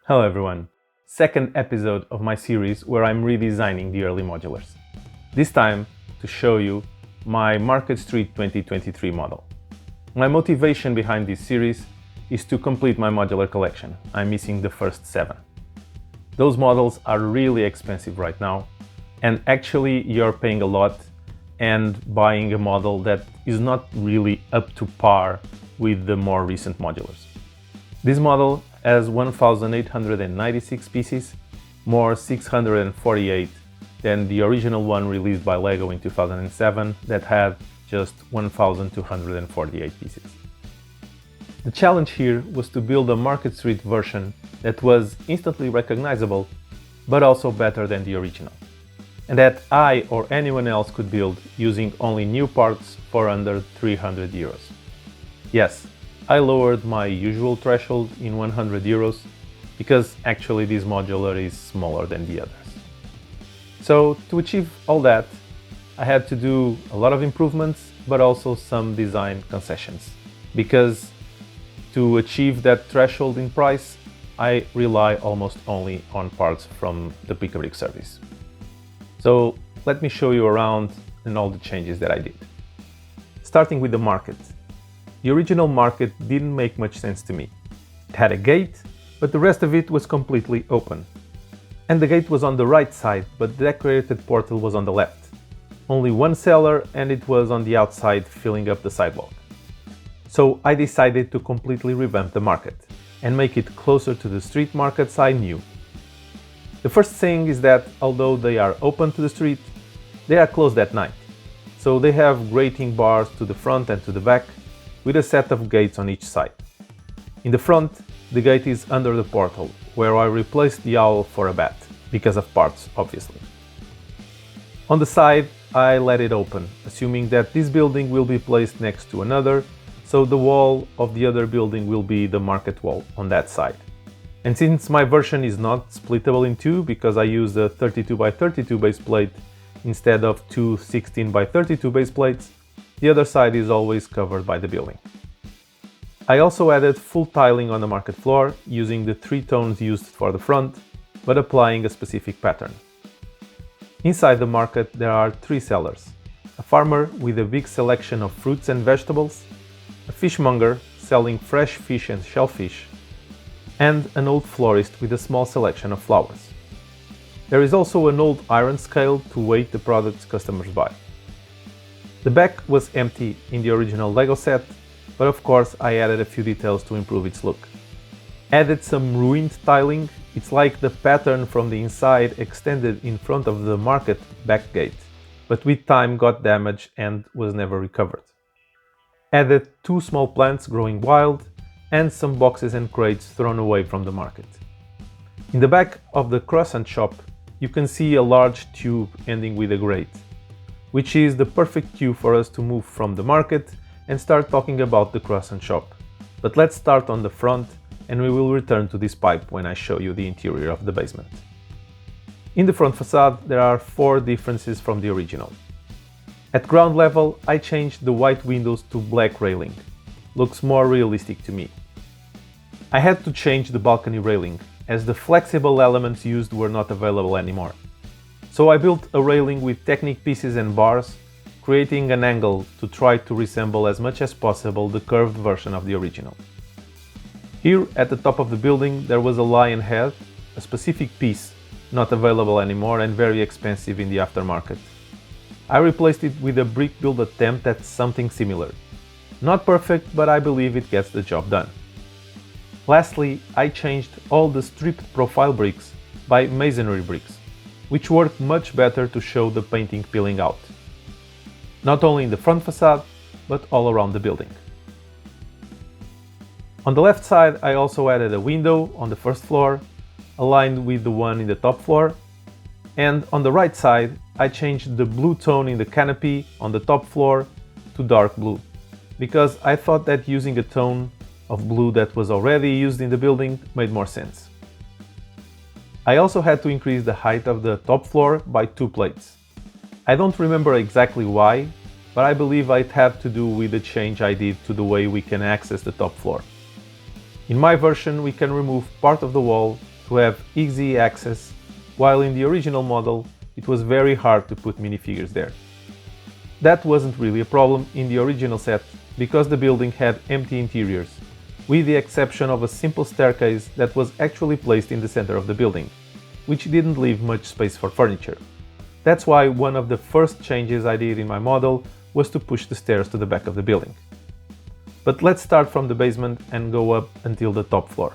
Hello everyone, second episode of my series where I'm redesigning the early modulars. This time to show you my Market Street 2023 model. My motivation behind this series is to complete my modular collection. I'm missing the first 7. Those models are really expensive right now, and actually you're paying a lot and buying a model that is not really up to par with the more recent modulars. This model has 1,896 pieces, more 648 than the original one released by LEGO in 2007 that had just 1,248 pieces. The challenge here was to build a Market Street version that was instantly recognizable, but also better than the original, and that I or anyone else could build using only new parts for under 300 euros. Yes, I lowered my usual threshold in 100 euros because actually this modular is smaller than the others. So to achieve all that, I had to do a lot of improvements, but also some design concessions, because to achieve that threshold in price, I rely almost only on parts from the Pick-a-Brick service. So let me show you around and all the changes that I did. Starting with the market. The original market didn't make much sense to me. It had a gate, but the rest of it was completely open. And the gate was on the right side, but the decorated portal was on the left. Only one cellar, and it was on the outside filling up the sidewalk. So I decided to completely revamp the market and make it closer to the street markets I knew. The first thing is that although they are open to the street, they are closed at night. So they have grating bars to the front and to the back, with a set of gates on each side. In the front, the gate is under the portal, where I replaced the owl for a bat, because of parts, obviously. On the side, I let it open, assuming that this building will be placed next to another, so the wall of the other building will be the market wall on that side. And since my version is not splittable in two, because I used a 32x32 base plate instead of two 16x32 base plates, the other side is always covered by the building. I also added full tiling on the market floor, using the 3 tones used for the front, but applying a specific pattern. Inside the market there are 3 sellers: a farmer with a big selection of fruits and vegetables, a fishmonger selling fresh fish and shellfish, and an old florist with a small selection of flowers. There is also an old iron scale to weigh the products customers buy. The back was empty in the original LEGO set, but of course I added a few details to improve its look. Added some ruined tiling. It's like the pattern from the inside extended in front of the market back gate, but with time got damaged and was never recovered. Added 2 small plants growing wild, and some boxes and crates thrown away from the market. In the back of the Croissant shop, you can see a large tube ending with a grate, which is the perfect cue for us to move from the market and start talking about the Croissant shop. But let's start on the front, and we will return to this pipe when I show you the interior of the basement. In the front facade there are 4 differences from the original. At ground level I changed the white windows to black railing. Looks more realistic to me. I had to change the balcony railing, as the flexible elements used were not available anymore. So I built a railing with Technic pieces and bars, creating an angle to try to resemble as much as possible the curved version of the original. Here at the top of the building there was a lion head, a specific piece not available anymore and very expensive in the aftermarket. I replaced it with a brick build attempt at something similar. Not perfect, but I believe it gets the job done. Lastly, I changed all the stripped profile bricks by masonry bricks, which work much better to show the painting peeling out. Not only in the front facade, but all around the building. On the left side I also added a window on the first floor, aligned with the one in the top floor, and on the right side I changed the blue tone in the canopy on the top floor to dark blue, because I thought that using a tone of blue that was already used in the building made more sense. I also had to increase the height of the top floor by 2 plates. I don't remember exactly why, but I believe it had to do with the change I did to the way we can access the top floor. In my version, we can remove part of the wall to have easy access, while in the original model it was very hard to put minifigures there. That wasn't really a problem in the original set because the building had empty interiors, with the exception of a simple staircase that was actually placed in the center of the building, which didn't leave much space for furniture. That's why one of the first changes I did in my model was to push the stairs to the back of the building. But let's start from the basement and go up until the top floor.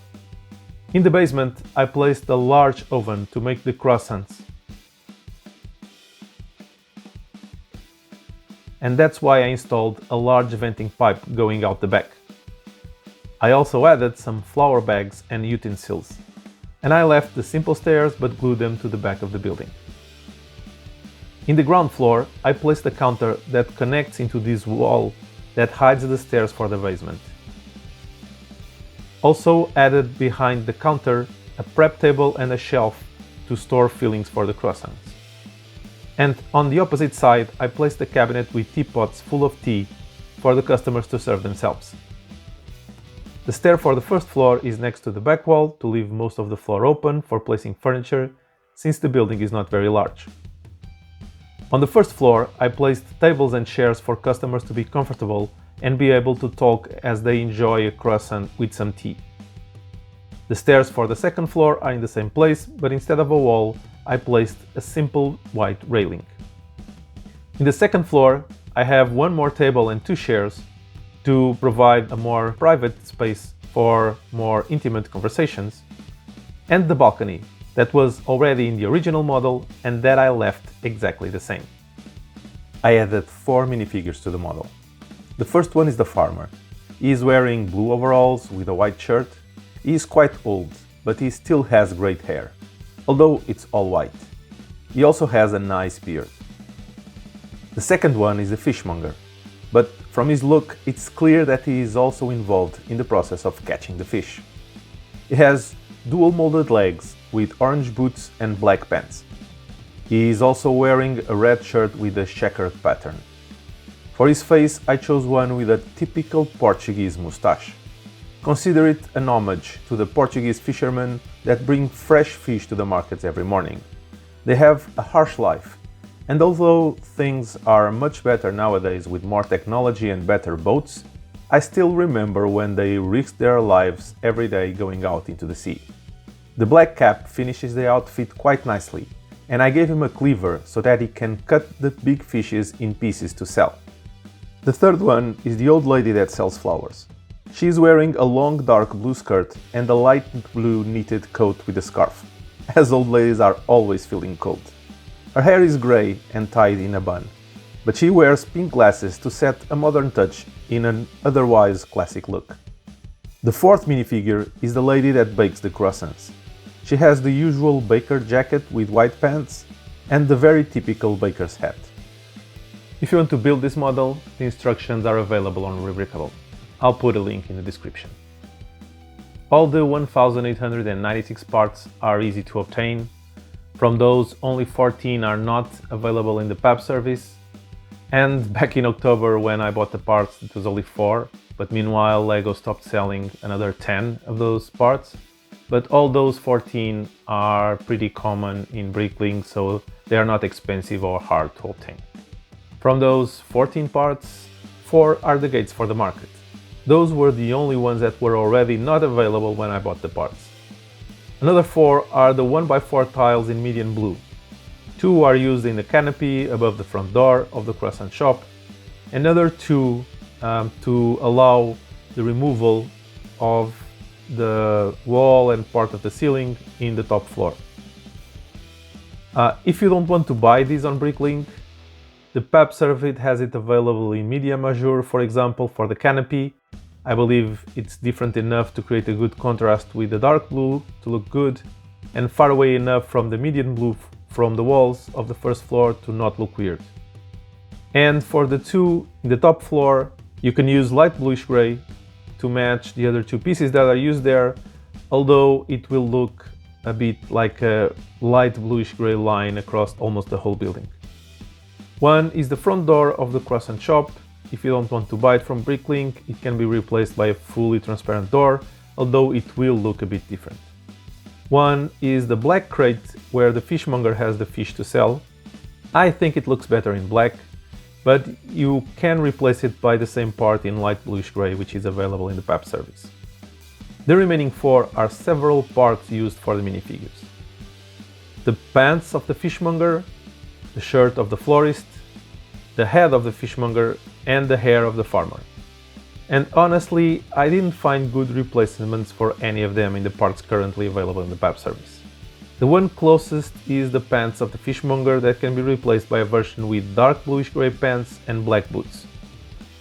In the basement, I placed a large oven to make the croissants. And that's why I installed a large venting pipe going out the back. I also added some flour bags and utensils, and I left the simple stairs but glued them to the back of the building. In the ground floor, I placed a counter that connects into this wall that hides the stairs for the basement. Also added behind the counter a prep table and a shelf to store fillings for the croissants. And on the opposite side, I placed a cabinet with teapots full of tea for the customers to serve themselves. The stair for the first floor is next to the back wall to leave most of the floor open for placing furniture, since the building is not very large. On the first floor, I placed tables and chairs for customers to be comfortable and be able to talk as they enjoy a croissant with some tea. The stairs for the second floor are in the same place, but instead of a wall, I placed a simple white railing. In the second floor, I have one more table and two chairs to provide a more private space for more intimate conversations, and the balcony that was already in the original model and that I left exactly the same. I added 4 minifigures to the model. The first one is the farmer. He is wearing blue overalls with a white shirt. He is quite old, but he still has great hair, although it's all white. He also has a nice beard. The second one is the fishmonger, but from his look it's clear that he is also involved in the process of catching the fish. He has dual molded legs with orange boots and black pants. He is also wearing a red shirt with a checkered pattern. For his face I chose one with a typical Portuguese moustache. Consider it an homage to the Portuguese fishermen that bring fresh fish to the markets every morning. They have a harsh life, and although things are much better nowadays with more technology and better boats, I still remember when they risked their lives every day going out into the sea. The black cap finishes the outfit quite nicely, and I gave him a cleaver so that he can cut the big fishes in pieces to sell. The third one is the old lady that sells flowers. She is wearing a long dark blue skirt and a light blue knitted coat with a scarf, as old ladies are always feeling cold. Her hair is grey and tied in a bun, but she wears pink glasses to set a modern touch in an otherwise classic look. The fourth minifigure is the lady that bakes the croissants. She has the usual baker jacket with white pants and the very typical baker's hat. If you want to build this model, the instructions are available on Rubricable. I'll put a link in the description. All the 1896 parts are easy to obtain. From those, only 14 are not available in the PAB service. And back in October when I bought the parts, it was only 4, but meanwhile LEGO stopped selling another 10 of those parts. But all those 14 are pretty common in Bricklink, so they are not expensive or hard to obtain. From those 14 parts, 4 are the gates for the market. Those were the only ones that were already not available when I bought the parts. Another 4 are the 1x4 tiles in medium blue. 2 are used in the canopy above the front door of the Croissant shop. Another 2 to allow the removal of the wall and part of the ceiling in the top floor. If you don't want to buy these on Bricklink, the PAB service has it available in medium azure, for example, for the canopy. I believe it's different enough to create a good contrast with the dark blue to look good, and far away enough from the medium blue from the walls of the first floor to not look weird. And for the 2 in the top floor, you can use light bluish gray to match the other 2 pieces that are used there, although it will look a bit like a light bluish gray line across almost the whole building. One is the front door of the Croissant shop. If you don't want to buy it from Bricklink, it can be replaced by a fully transparent door, although it will look a bit different. One is the black crate where the fishmonger has the fish to sell. I think it looks better in black, but you can replace it by the same part in light bluish gray, which is available in the PAP service. The remaining 4 are several parts used for the minifigures. The pants of the fishmonger, the shirt of the florist, the head of the fishmonger, and the hair of the farmer. And honestly, I didn't find good replacements for any of them in the parts currently available in the PAP service. The one closest is the pants of the fishmonger that can be replaced by a version with dark bluish gray pants and black boots.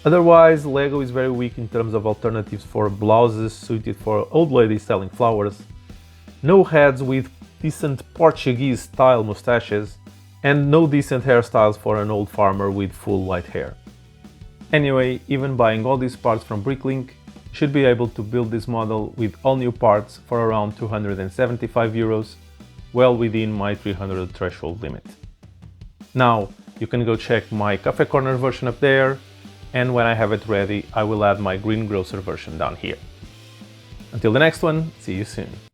Otherwise, LEGO is very weak in terms of alternatives for blouses suited for old ladies selling flowers, no heads with decent Portuguese style mustaches, and no decent hairstyles for an old farmer with full white hair. Anyway, even buying all these parts from Bricklink, you should be able to build this model with all new parts for around 275 euros, well within my 300 threshold limit. Now, you can go check my Cafe Corner version up there, and when I have it ready, I will add my greengrocer version down here. Until the next one, see you soon.